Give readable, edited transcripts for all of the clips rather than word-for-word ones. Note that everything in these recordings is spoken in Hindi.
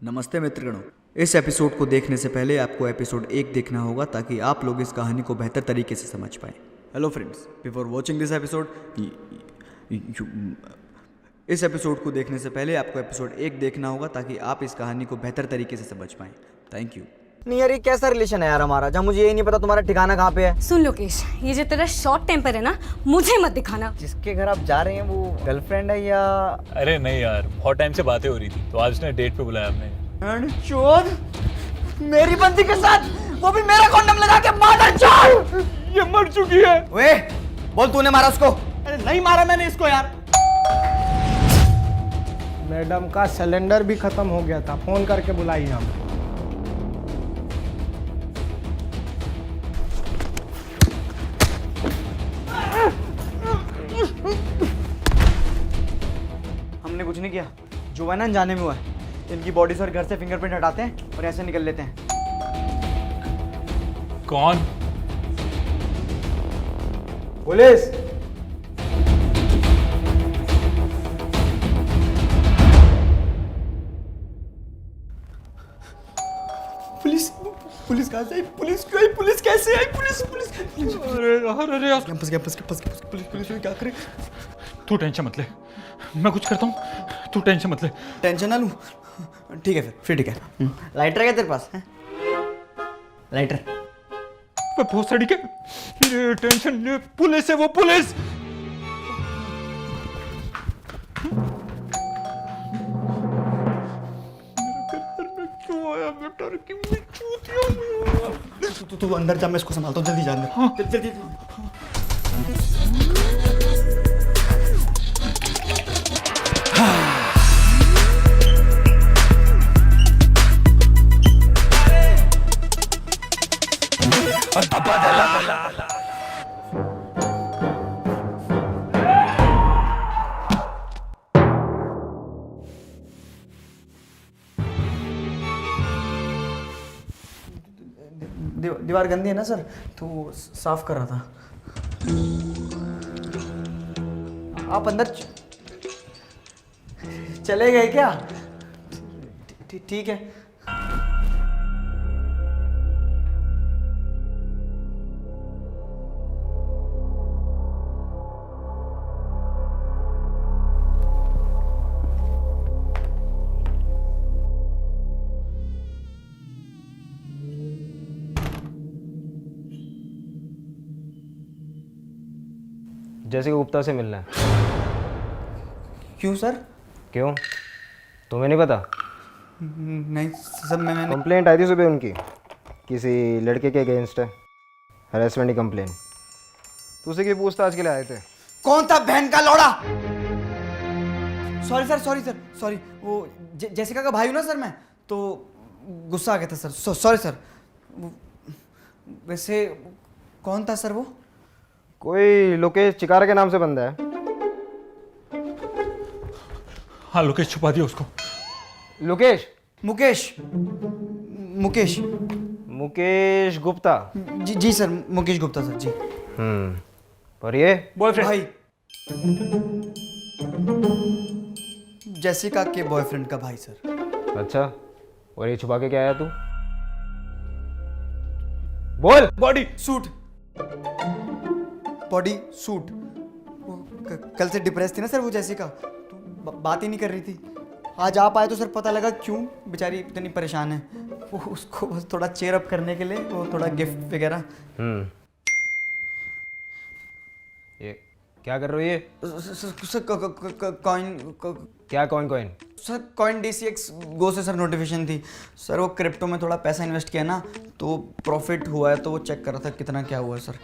नमस्ते मित्रगणों। इस एपिसोड को देखने से पहले आपको एपिसोड 1 देखना होगा ताकि आप लोग इस कहानी को बेहतर तरीके से समझ पाएं। Hello friends, before watching this episode इस एपिसोड को देखने से पहले आपको एपिसोड 1 देखना होगा ताकि आप इस कहानी को बेहतर तरीके से समझ पाएं। Thank you. नहीं यार, ये कैसा रिलेशन है यार हमारा, जहाँ मुझे यही नहीं पता तुम्हारा ठिकाना कहाँ पे है। सुन लोकेश, ये जो तेरा शॉर्ट टेम्पर है ना, मुझे मत दिखाना। जिसके घर आप जा रहे हैं वो गर्लफ्रेंड है या? अरे नहीं यार, बहुत टाइम से बातें हो रही थी तो आज उसने डेट पे बुलाया हमने। चोद, मेरी बंदी के साथ, वो भी मेरा कॉन्डम लगा के। मादर चोद, ये मर चुकी है। वे बोल, तूने मारा उसको? अरे नहीं मारा मैंने इसको यार। मैडम का सिलेंडर भी खत्म हो गया था, फोन करके बुलाई हम। हमने कुछ नहीं किया, जो है ना अनजाने में हुआ है। इनकी बॉडी से और घर से फिंगरप्रिंट हटाते हैं और ऐसे निकल लेते हैं। कौन? पुलिस। पुलिस पुलिस कहाँ से आई? पुलिस क्यों आई? पुलिस कैसे आई? पुलिस पुलिस अरे यार, अरे यार, campus campus campus police police क्या करे? तू टेंशन मत ले, मैं कुछ करता हूँ, तू टेंशन मत ले। टेंशन ना लूँ। ठीक है, फिर ठीक है। लाइटर है क्या तेरे पास? है लाइटर? बहुत सारी के ये टेंशन ले, पुलिस है वो, पुलिस। क्यों आया मैं डर की मैं चूतिया। तू अंदर जा, मैं इसको संभालता हूँ। जल्दी जा अंदर। हाँ। जल्दी। दीवार गंदी है ना सर, तो साफ कर रहा था। आप अंदर चले गए क्या? ठीक है। जैसे गुप्ता से मिलना है। क्यों सर? क्यों, तुम्हें नहीं पता? नहीं सर, मैंने कंप्लेंट आई थी सुबह उनकी, किसी लड़के के अगेंस्ट है, हरेसमेंट की कंप्लेंट। तो उसे की पूछताछ के लिए आए थे। कौन था बहन का लौड़ा? Sorry sir, sorry. वो जेसिका का भाई हूँ ना सर मैं, तो गुस्सा आ गया था सर। Sorry sir. वैसे कौन था सर वो? कोई लोकेश चिकारा के नाम से बंदा है। हाँ, लोकेश छुपा दिया उसको। लोकेश? मुकेश गुप्ता। जी सर, मुकेश गुप्ता सर जी। और ये बॉयफ्रेंड? भाई, जेसिका के बॉयफ्रेंड का भाई सर। अच्छा, और ये छुपा के क्या आया तू? बोल। Body suit. कल से डिप्रेस थी ना सर वो जेसिका, तो बात ही नहीं कर रही थी। आज आप आए तो सर पता लगा क्यों बेचारी इतनी परेशान है। वो उसको बस थोड़ा चेयर अप करने के लिए वो थोड़ा गिफ्ट वगैरह। ये क्या कर रहे हो ये? Sir coin. क्या कॉइन? सर कॉइन DCX गो से सर नोटिफिकेशन थी सर। वो क्रिप्टो में थोड़ा पैसा इन्वेस्ट किया ना, तो प्रॉफिट हुआ है, तो वो चेक कर रहा था कितना क्या हुआ है सर।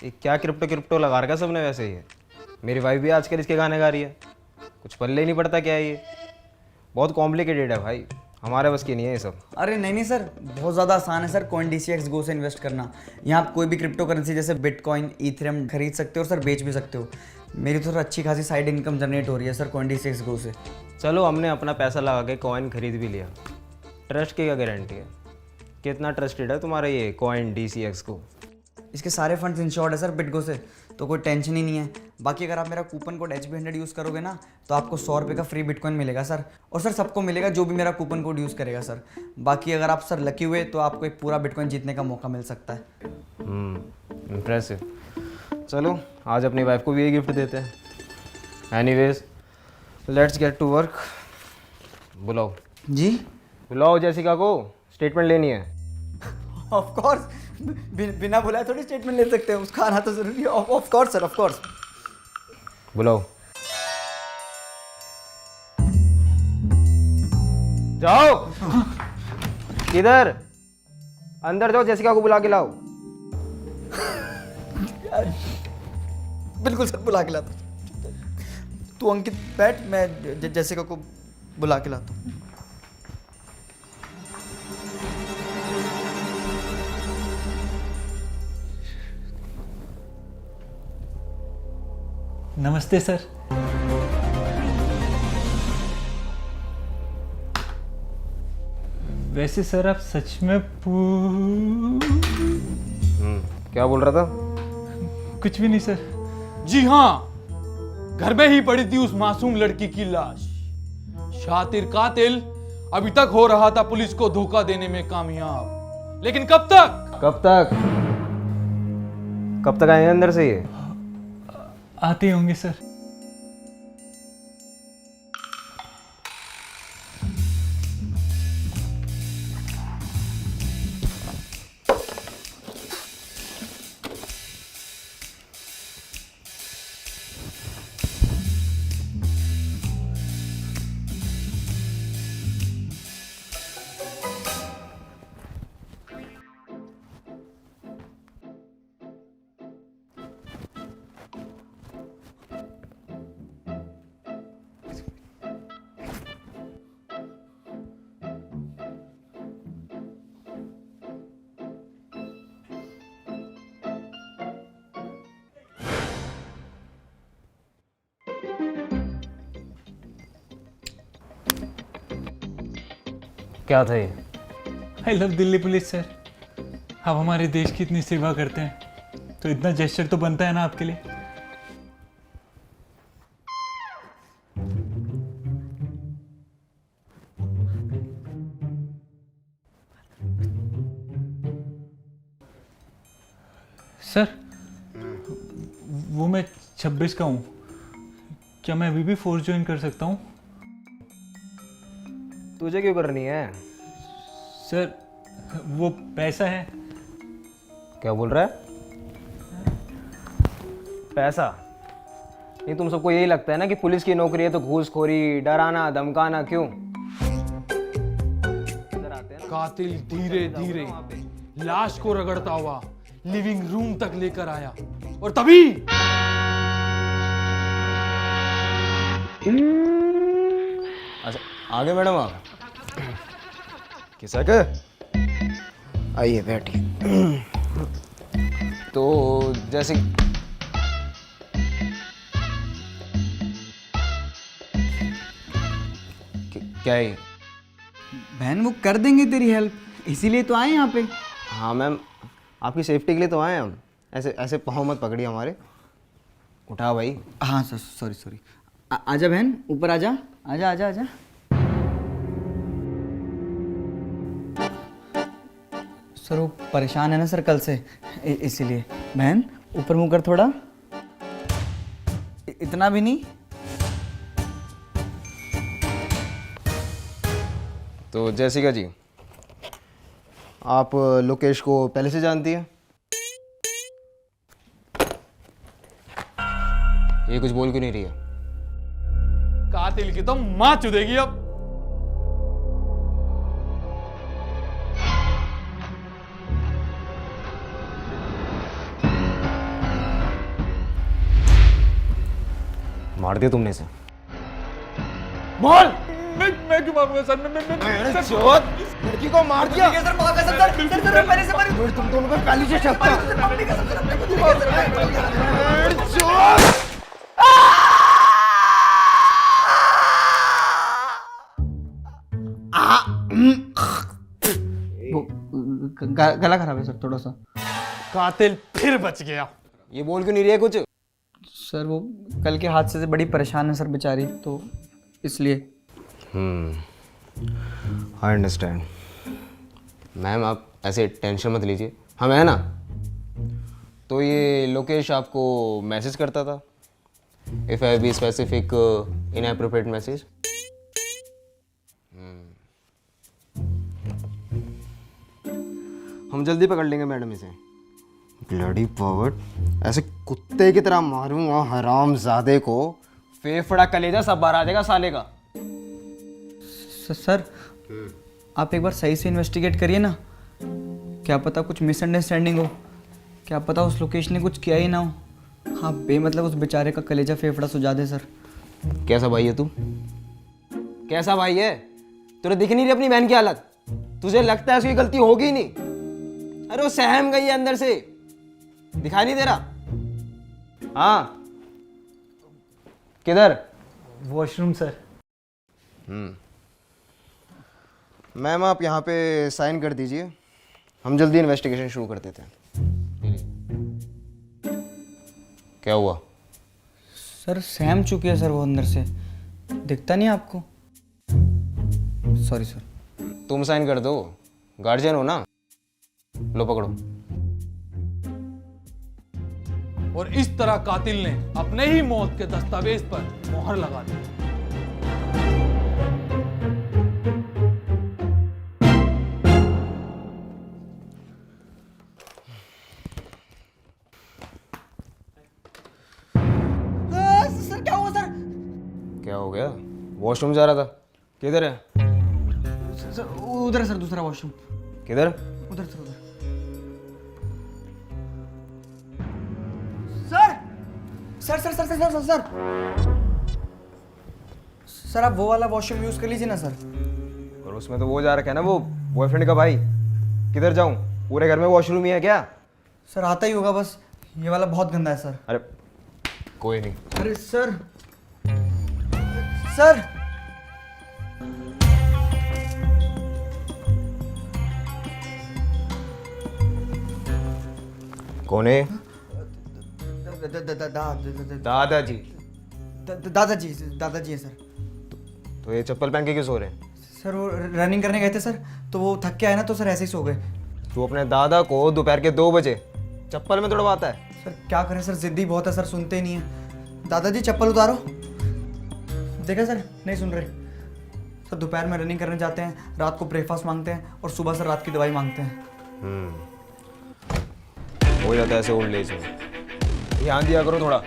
ये क्या क्रिप्टो लगा रखा सबने वैसे ही है। मेरी वाइफ भी आजकल इसके गाने गा रही है, कुछ पल्ले ही नहीं पड़ता क्या है ये। बहुत कॉम्प्लिकेटेड है भाई, हमारे बस की नहीं है ये सब। अरे नहीं सर, बहुत ज़्यादा आसान है सर कॉइन DCX गो से इन्वेस्ट करना। यहाँ आप कोई भी क्रिप्टो करेंसी जैसे बिटकॉइन, इथेरियम खरीद सकते हो और सर बेच भी सकते हो। मेरी तो सर अच्छी खासी साइड इनकम जनरेट हो रही है सर कॉइन DCX गो से। चलो, हमने अपना पैसा लगा के कॉइन खरीद भी लिया, ट्रस्ट की क्या गारंटी है? कितना ट्रस्टेड है तुम्हारा ये कॉइन DCX को? इसके सारे फंड्स इंश्योर्ड है सर बिटगो से, तो कोई टेंशन ही नहीं है। बाकी अगर आप मेरा कूपन कोड HB100 यूज़ करोगे ना तो आपको 100 रुपये का फ्री बिटकॉइन मिलेगा सर। और सर सबको मिलेगा जो भी मेरा कूपन कोड यूज़ करेगा सर। बाकी अगर आप सर लकी हुए तो आपको एक पूरा बिटकॉइन जीतने का मौका मिल सकता है। इम्प्रेसिव। चलो आज अपनी वाइफ को भी ये गिफ्ट देते हैं। Anyways let's get to work. बुलाओ जी बुलाओ जेसिका को, स्टेटमेंट लेनी है। ऑफ कोर्स, बिना बुलाए थोड़ी स्टेटमेंट ले सकते हैं, उसका आना तो जरूरी है। Of course sir, of course. बुलाओ। जाओ। किधर? अंदर जाओ, जेसिका को बुला के लाओ। बिल्कुल सर, बुला के लाता हूँ। तू अंकित बैठ, मैं जेसिका को बुला के लाता हूँ। नमस्ते सर। वैसे सर आप सच में क्या बोल रहा था? कुछ भी नहीं सर। जी हाँ, घर में ही पड़ी थी उस मासूम लड़की की लाश। शातिर कातिल अभी तक हो रहा था पुलिस को धोखा देने में कामयाब, लेकिन कब तक? कब तक आएंगे अंदर से ये? आते होंगे सर। क्या था ये? I love Delhi police sir. आप हमारे देश की इतनी सेवा करते हैं तो इतना जेस्चर तो बनता है ना आपके लिए। सर वो मैं 26 का हूँ, क्या मैं अभी भी फोर्स ज्वाइन कर सकता हूँ? तुझे क्यों करनी है? सर वो पैसा है। क्या बोल रहा है? पैसा? नहीं, तुम सबको यही लगता है ना कि पुलिस की नौकरी है तो घूसखोरी, डराना, धमकाना, क्यों? इधर आते हैं ना। कातिल धीरे धीरे लाश को रगड़ता हुआ लिविंग रूम तक लेकर आया और तभी अच्छा आगे मैडम आप किसा के आइए बैठिए। तो जैसे क्या है? बहन वो कर देंगे तेरी हेल्प, इसीलिए तो आए यहाँ पे। हाँ मैम, आपकी सेफ्टी के लिए तो आए हम। ऐसे ऐसे पाँव मत पकड़िए हमारे। उठा भाई। हाँ सर, सॉरी सॉरी। आजा बहन, ऊपर आजा, आजा आजा आजा। सर वो परेशान है ना सर कल से, इसीलिए। बहन ऊपर मुँह कर थोड़ा, इतना भी नहीं। तो जैसिका जी, आप लोकेश को पहले से जानती है? ये कुछ बोल क्यों नहीं रही है? कातिल की तो मां चुदेगी अब। मार दिया तुमने इसे? बोल। मैं क्यों मारूंगा सर? मैं लड़की को मार दिया। सर माफ कर सर, पहले से मारी। तुम दोनों पे पहले से शक था। गला खराब है सर थोड़ा सा। कातिल फिर बच गया। ये बोल क्यों नहीं रही है कुछ? सर वो कल के हादसे से बड़ी परेशान है सर बेचारी, तो इसलिए। I understand. मैम आप ऐसे टेंशन मत लीजिए, हम है ना। तो ये लोकेश आपको मैसेज करता था, if I be specific inappropriate message. हम जल्दी पकड़ लेंगे मैडम इसे। ब्लडी पावर्ड, ऐसे कुत्ते की तरह मारूंगा हरामजादे को, फेफड़ा कलेजा सब बाहर आ जाएगा साले का। सर आप एक बार सही से इन्वेस्टिगेट करिए ना, क्या पता कुछ मिसअंडरस्टैंडिंग हो, क्या पता उस लोकेश ने कुछ किया ही ना हो। हाँ बेमतलब उस बेचारे का कलेजा फेफड़ा सुझा दे सर। कैसा भाई है तू? कैसा भाई है? तुझे दिख नहीं रही अपनी बहन की हालत? तुझे लगता है उसकी गलती होगी ही नहीं? अरे वो सहम गई है अंदर से, दिखाई नहीं दे रहा? हाँ किधर? Washroom sir. मैम आप यहाँ पे साइन कर दीजिए, हम जल्दी इन्वेस्टिगेशन शुरू कर देते हैं। क्या हुआ? सर सहम चुकी है सर वो अंदर से, दिखता नहीं आपको? Sorry sir. तुम साइन कर दो, गार्जियन हो ना। लो पकड़ो। और इस तरह कातिल ने अपने ही मौत के दस्तावेज पर मोहर लगा दी। सर क्या हुआ सर? क्या हो गया? वॉशरूम जा रहा था। किधर है? सर उधर है सर, दूसरा वॉशरूम। किधर? उधर सर, उधर। Sir sir sir sir sir sir sir sir आप वो वाला वॉशरूम यूज कर लीजिए ना सर। और उसमें तो वो जा रखा है ना, वो बॉयफ्रेंड का भाई। किधर जाऊं? पूरे घर में वॉशरूम ही है क्या? सर आता ही होगा, बस ये वाला बहुत गंदा है सर। अरे कोई नहीं। अरे सर सर कौन है? दादाजी दादाजी। दादाजी है सर। तो ये चप्पल पहन के क्यों सो रहे हैं? सर वो रनिंग करने गए थे सर, तो वो थक के आए ना, तो सर ऐसे ही सो गए। तू अपने दादा को दोपहर के 2 बजे चप्पल में तोड़वाता है? सर क्या करें सर, जिद्दी बहुत है सर, सुनते ही नहीं है। दादाजी चप्पल उतारो। देखा सर, नहीं सुन रहे सर। दोपहर में रनिंग करने जाते हैं, रात को ब्रेकफास्ट मांगते हैं, और सुबह सर रात की दवाई मांगते हैं। हो जाता है ऐसे ओल्ड एज में। ध्यान दिया करो थोड़ा।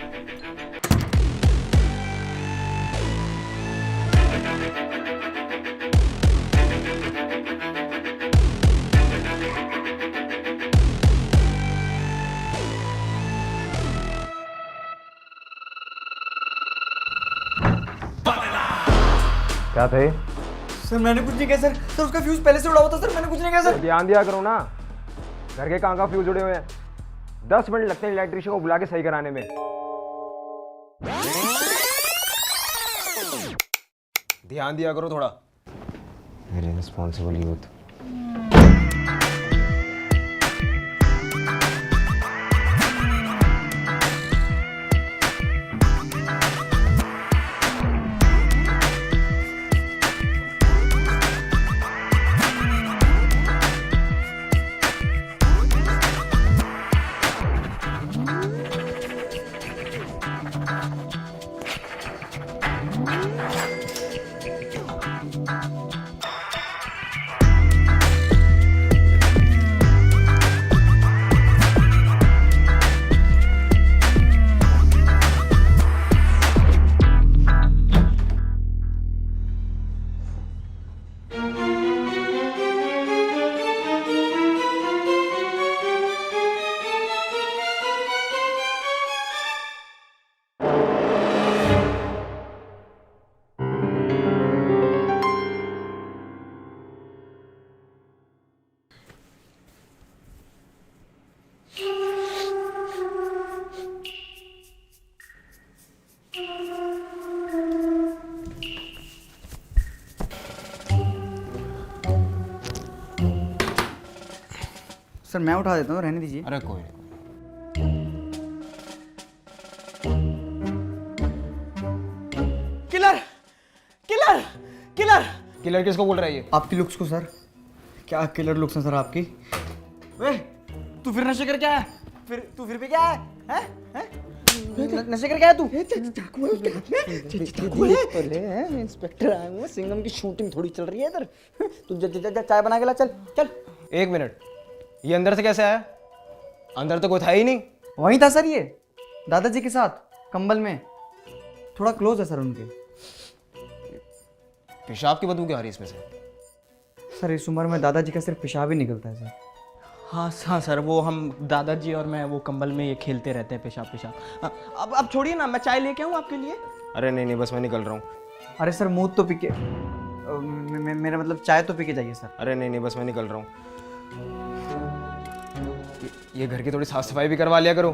क्या थे? सर मैंने कुछ नहीं किया सर। सर उसका फ्यूज पहले से उड़ा हुआ था सर, मैंने कुछ नहीं किया सर। ध्यान दिया करो ना, घर के कहाँ फ्यूज जुड़े हुए हैं। 10 मिनट लगते हैं इलेक्ट्रिशियन को बुला के सही कराने में। ध्यान दिया करो थोड़ा। मेरे रिस्पॉन्सिबल यूथ। सर मैं उठा देता हूँ, रहने दीजिए। अरे कोई नहीं। किलर किसको बोल रहा है ये? आपकी लुक्स को सर। क्या किलर लुक्स हैं सर आपकी। वे तू फिर नशे कर क्या है? तू फिर पे क्या है? हैं? नशे कर क्या है तू? इंस्पेक्टर आया हूँ, सिंघम की शूटिंग थोड़ी चल रही है इधर। तू चाय बना के ला, चल चल। 1 मिनट, ये अंदर से कैसे आया? अंदर तो कोई था ही नहीं। वहीं था सर ये, दादाजी के साथ कंबल में। थोड़ा क्लोज है सर उनके। पेशाब की बदबू क्या आ रही है इसमें से? सर इस उम्र में दादाजी का सिर्फ पेशाब ही निकलता है सर। हाँ सर, वो हम दादाजी और मैं वो कंबल में ये खेलते रहते हैं पेशाब। अब छोड़िए ना, मैं चाय लेके आऊँ आपके लिए? अरे नहीं, बस मैं निकल रहा हूँ। अरे सर मुंह तो पी के मेरा मतलब चाय तो पी के जाइए सर। अरे नहीं, बस मैं निकल रहा हूँ। ये घर की थोड़ी साफ सफाई भी करवा लिया करो।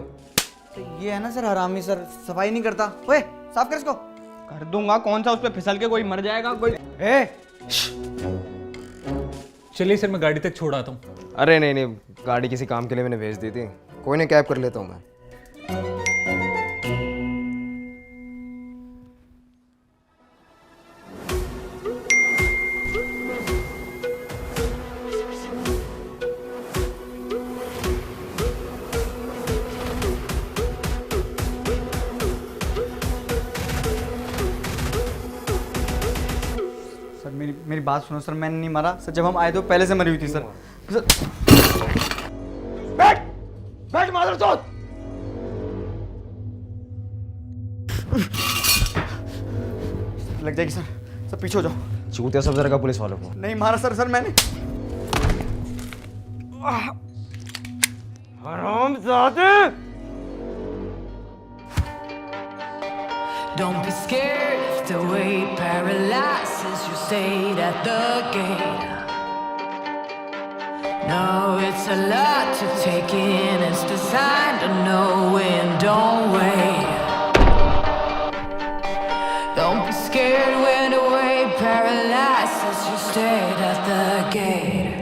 तो ये है ना सर हरामी सर, सफाई नहीं करता। ओए साफ कर इसको। कर दूंगा, कौन सा उस पर फिसल के कोई मर जाएगा कोई? चलिए सर, मैं गाड़ी तक छोड़ आता हूँ। अरे नहीं, गाड़ी किसी काम के लिए मैंने भेज दी थी, कोई नहीं, कैब कर लेता हूँ मैं। सर मेरी बात सुनो सर, मैंने नहीं मारा सर। जब हम आए थे पहले से मरी हुई थी सर। बैठ मादरचोद! लग जाएगी सर। सर पीछे हो जाओ। चूतिया सब जरा पुलिस वालों को। नहीं मारा सर मैंने। हरामजादे! Don't be scared if the weight paralyzes you, stayed at the gate. No, it's a lot to take in, it's designed to know when, don't wait. Don't be scared when the weight paralyzes you, stayed at the gate.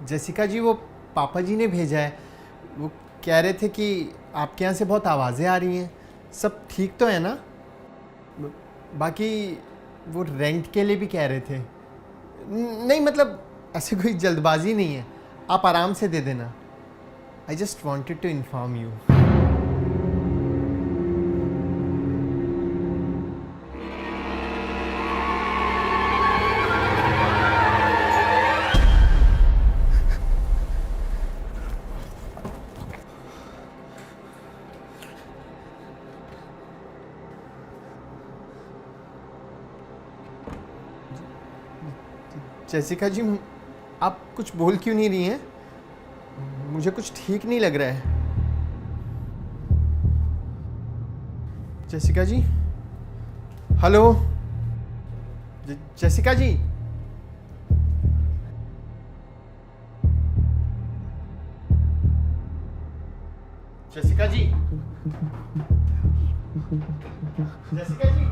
Jessica ji, वो पापा जी ने भेजा है। वो कह रहे थे कि आपके यहाँ से बहुत आवाज़ें आ रही हैं। सब ठीक तो है ना? बाकी वो रेंट के लिए भी कह रहे थे। नहीं मतलब ऐसे कोई जल्दबाजी नहीं है, आप आराम से दे देना। I just wanted to inform you. Jessica ji, आप कुछ बोल क्यों नहीं रही हैं? मुझे कुछ ठीक नहीं लग रहा है। जैसिका जी, हेलो जैसिका जी। जैसिका जी, जैसिका जी,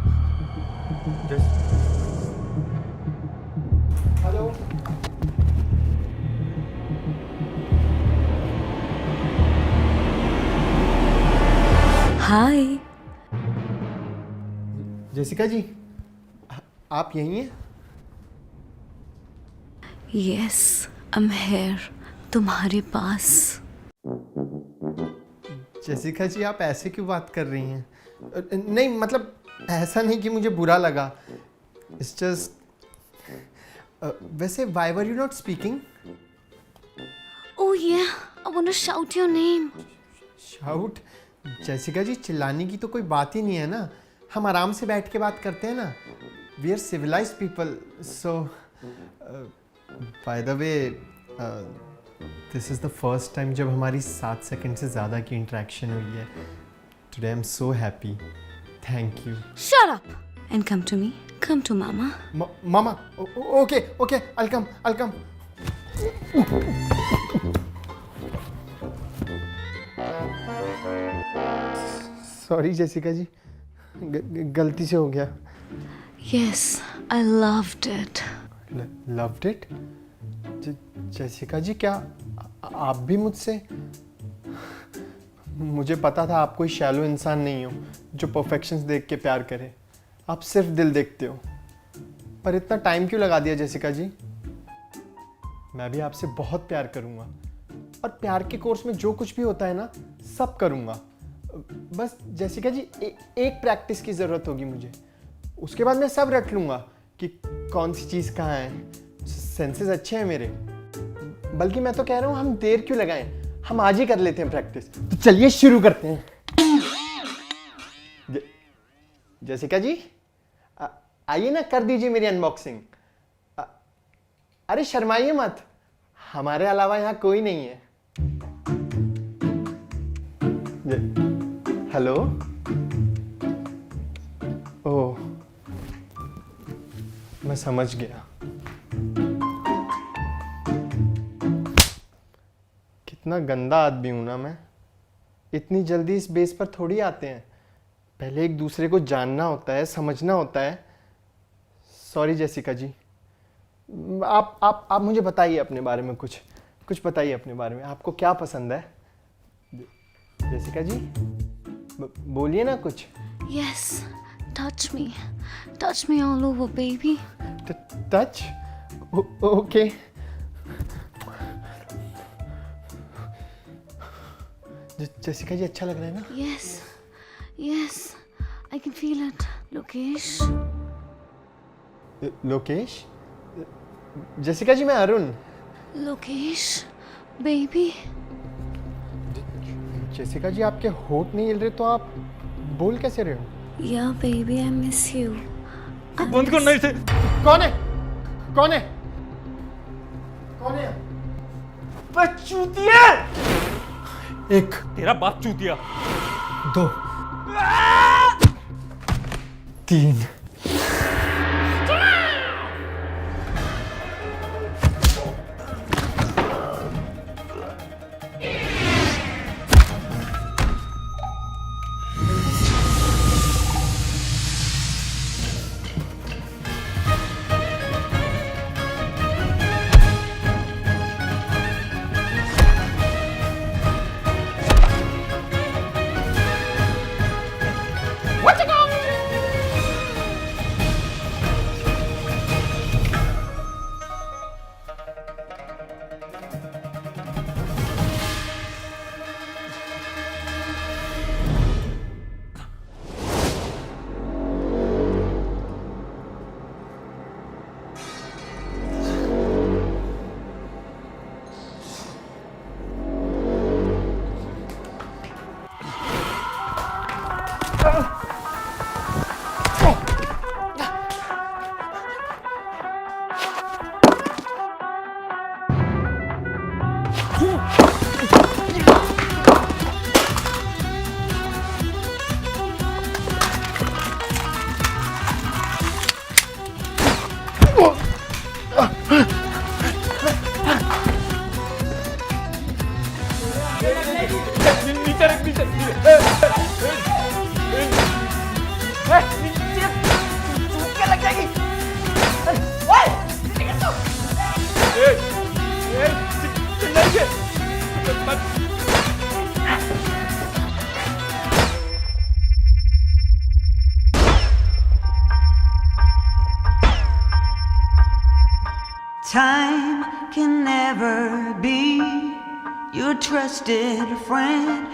हेलो। हाय। जेसिका जी, आप यहीं हैं? Yes, I'm here. तुम्हारे पास. जेसिका जी, आप ऐसे क्यों बात कर रही हैं? नहीं मतलब ऐसा नहीं कि मुझे बुरा लगा. It's just वैसे why were you not speaking? Oh yeah, I want to shout your name. Shout? Jessica ji, चिल्लाने की तो कोई बात ही नहीं है ना. हम आराम से बैठ के बात करते हैं ना. We are civilised people. So by the way, this is the first time जब हमारी 7 सेकंड से ज़्यादा की इंटरेक्शन हुई है. Today I am so happy. Thank you. Shut up and come to me. Come to mama. Mama. Okay okay, I'll come. Sorry Jessica ji, गलती से हो गया. Yes, I loved it. Loved it? Jessica ji, क्या आप भी मुझसे? मुझे पता था आप कोई शैलो इंसान नहीं हो जो परफेक्शंस देख के प्यार करे. आप सिर्फ दिल देखते हो. पर इतना टाइम क्यों लगा दिया जेसिका जी? मैं भी आपसे बहुत प्यार करूंगा और प्यार के कोर्स में जो कुछ भी होता है ना, सब करूंगा. बस जेसिका जी, एक प्रैक्टिस की ज़रूरत होगी मुझे. उसके बाद मैं सब रट लूँगा कि कौन सी चीज़ कहाँ है. सेंसेस अच्छे हैं मेरे. बल्कि मैं तो कह रहा हूँ, हम देर क्यों लगाएं, हम आज ही कर लेते हैं प्रैक्टिस. तो चलिए शुरू करते हैं. जेसिका जी, आइए ना, कर दीजिए मेरी अनबॉक्सिंग. अरे शर्माइए मत, हमारे अलावा यहाँ कोई नहीं है. हेलो. ओह, मैं समझ गया. कितना गंदा आदमी हूं ना मैं. इतनी जल्दी इस बेस पर थोड़ी आते हैं. पहले एक दूसरे को जानना होता है, समझना होता है. सॉरी जेसिका जी. आप मुझे बताइए अपने बारे में, कुछ बताइए अपने बारे में. आपको क्या पसंद है जेसिका जी? बोलिए ना कुछ. Yes, touch me. Touch me all over, baby. Touch? Okay. Jessica ji, अच्छा लग रहा है ना? Yes, I can feel it. Lokesh. Lokesh? Jessica ji, मैं Arun. Lokesh, baby. Jessica ji, आपके होठ नहीं हिल रहे तो आप बोल कैसे रहे हो? Yeah, baby, I miss you. बंद करना इसे. कौन है? कौन है? बच्चूतिया! एक, तेरा बाप चूतिया. 2, 3. Time can never be your trusted friend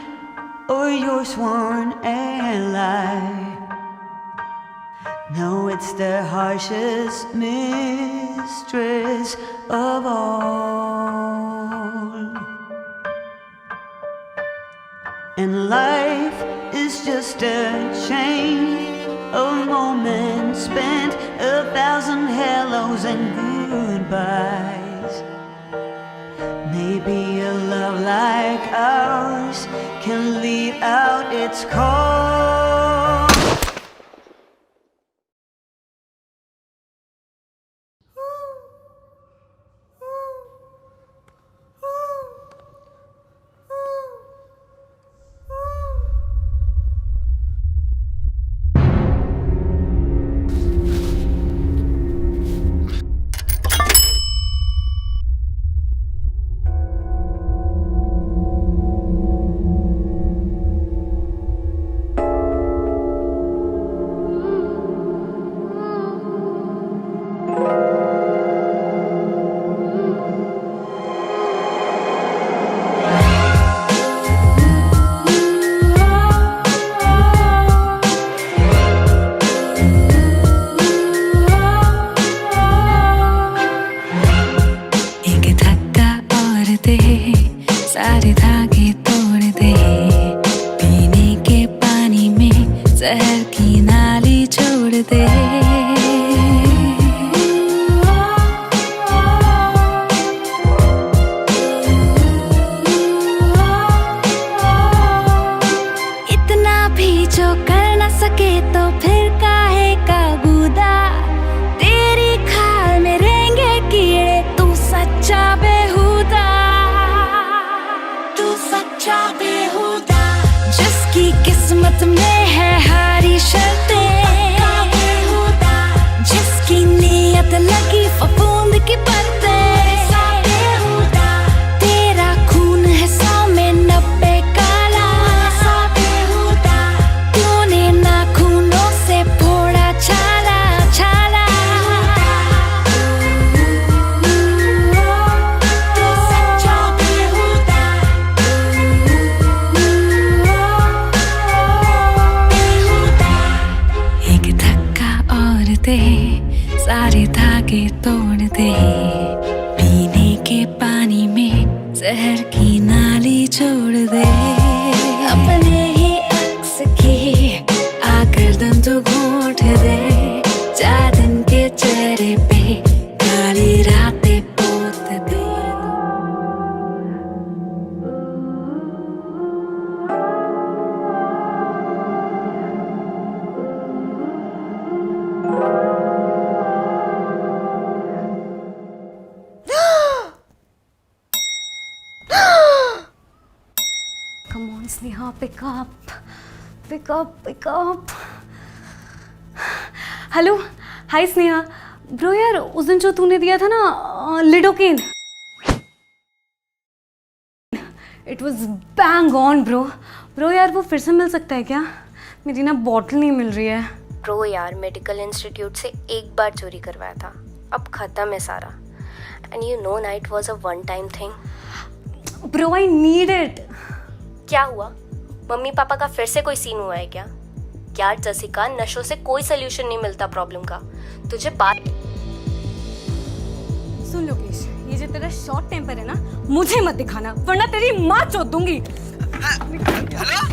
or your sworn ally. No, it's the harshest mistress of all. And life is just a chain of moments spent, 1,000 hellos and goodbyes. Maybe a love like ours can leave out its call. सारे धागे तोड़ दे, पीने के पानी में जहर की नाली छोड़ दे। इतना भी जो कर न सके तो फिर काहे का गुदा, तेरी खाल में रहेंगे कीड़े, तू सच्चा बेहुदा, सच्चा बेहुदा। जिसकी किस्मत में है हारी शर्तें, जिसकी नीयत लगी फफूंद की परतें, तेरा खून है 100 में 90 काला, तूने नाखूनों से फोड़ा छाला छाला। सारे धागे तोड़ दे, पीने के पानी में जहर की नाली छोड़ दे। अपने ही अक्स की आकर दम तो घोंट दे, 4 दिन के चेहरे पे काली रातें पोत दे। Come on, Sneha, pick up, pick up, pick up. Hello, hi Sneha. Bro यार, उस दिन जो तूने दिया था ना lidocaine, it was bang on bro. Bro यार, वो फिर से मिल सकता है क्या? मेरी ना बॉटल नहीं मिल रही है। ब्रो यार, मेडिकल इंस्टीट्यूट से एक बार चोरी करवाया था, अब खत्म है सारा। एंड यू नो ना, it was a one time thing. Bro I need it. क्या हुआ? मम्मी पापा का फिर से कोई सीन हुआ है क्या? यार जसिका, नशों से कोई सोल्यूशन नहीं मिलता प्रॉब्लम का। तुझे बात सुन लोकेश, ये जो तेरा शॉर्ट टेम्पर है ना, मुझे मत दिखाना वरना तेरी माँ चोद दूंगी। Hello?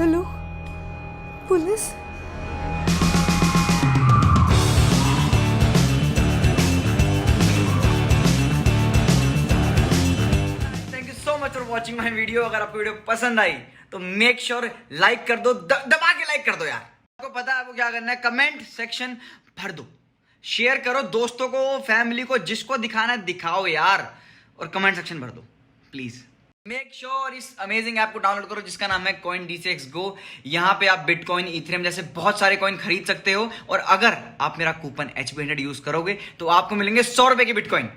Hello police? Thank you so much for watching my video. अगर आपको वीडियो पसंद आई तो मेक श्योर लाइक कर दो, दबा के लाइक कर दो यार। आपको पता है आपको क्या करना है, कमेंट सेक्शन भर दो, शेयर करो दोस्तों को, फैमिली को, जिसको दिखाना है दिखाओ यार, और कमेंट सेक्शन भर दो प्लीज। मेक श्योर इस अमेजिंग ऐप को डाउनलोड करो जिसका नाम है CoinDCX Go। यहाँ पे आप बिटकॉइन, इथेरियम जैसे बहुत सारे कॉइन खरीद सकते हो, और अगर आप मेरा कूपन HB100 यूज करोगे तो आपको मिलेंगे 100 रुपए के बिटकॉइन।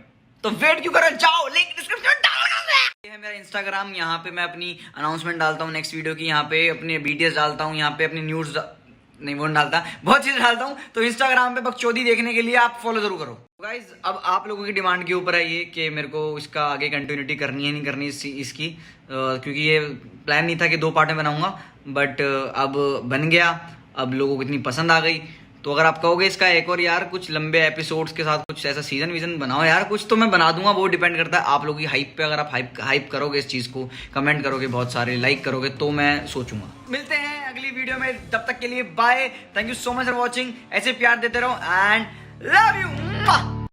तो वेट क्यों करो, जाओ लिंक डिस्क्रिप्शन में डाउनलोड। ये है मेरा इंस्टाग्राम, यहाँ पे मैं अपनी अनाउंसमेंट डालता हूँ नेक्स्ट वीडियो की, यहाँ पे अपने BTS डालता हूँ, यहाँ पे अपनी न्यूज नहीं वो डालता, बहुत चीजें डालता हूँ। तो इंस्टाग्राम पे बकचोदी देखने के लिए आप फॉलो जरूर करो। गाइज अब आप लोगों की डिमांड के ऊपर है ये कि मेरे को इसका आगे कंटिन्यूटी करनी है नहीं करनी इसकी, क्योंकि ये प्लान नहीं था कि 2 पार्ट में बनाऊंगा, बट अब बन गया, अब लोगों को इतनी पसंद आ गई। तो अगर आप कहोगे इसका एक और यार कुछ लंबे एपिसोड्स के साथ कुछ ऐसा सीजन विजन बनाओ यार कुछ, तो मैं बना दूंगा। वो डिपेंड करता है आप लोगों की हाइप पे। अगर आप हाइप करोगे इस चीज़ को, कमेंट करोगे बहुत सारे, लाइक करोगे, तो मैं सोचूंगा। मिलते हैं अगली वीडियो में, तब तक के लिए bye. Thank you so much for watching. ऐसे प्यार देते रहो एंड लव यू।